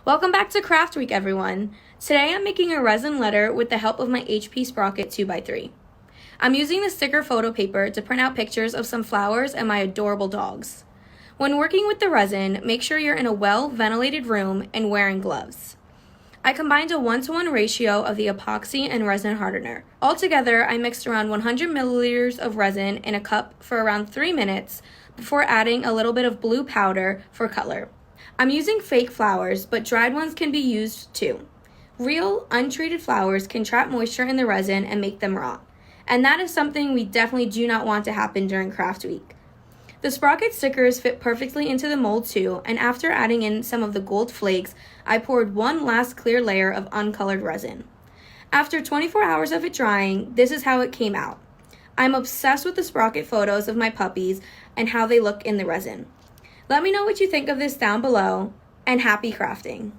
Welcome back to Craft Week, everyone. Today I'm making a resin letter with the help of my HP Sprocket 2x3. I'm using the sticker photo paper to print out pictures of some flowers and my adorable dogs. When working with the resin, make sure you're in a well-ventilated room and wearing gloves. I combined a 1-to-1 ratio of the epoxy and resin hardener. Altogether, I mixed around 100 milliliters of resin in a cup for around 3 minutes before adding a little bit of blue powder for color. I'm using fake flowers, but dried ones can be used too. Real, untreated flowers can trap moisture in the resin and make them rot, and that is something we definitely do not want to happen during Craft Week. The Sprocket stickers fit perfectly into the mold too, and after adding in some of the gold flakes, I poured one last clear layer of uncolored resin. After 24 hours of it drying, this is how it came out. I'm obsessed with the Sprocket photos of my puppies and how they look in the resin. Let me know what you think of this down below, and happy crafting!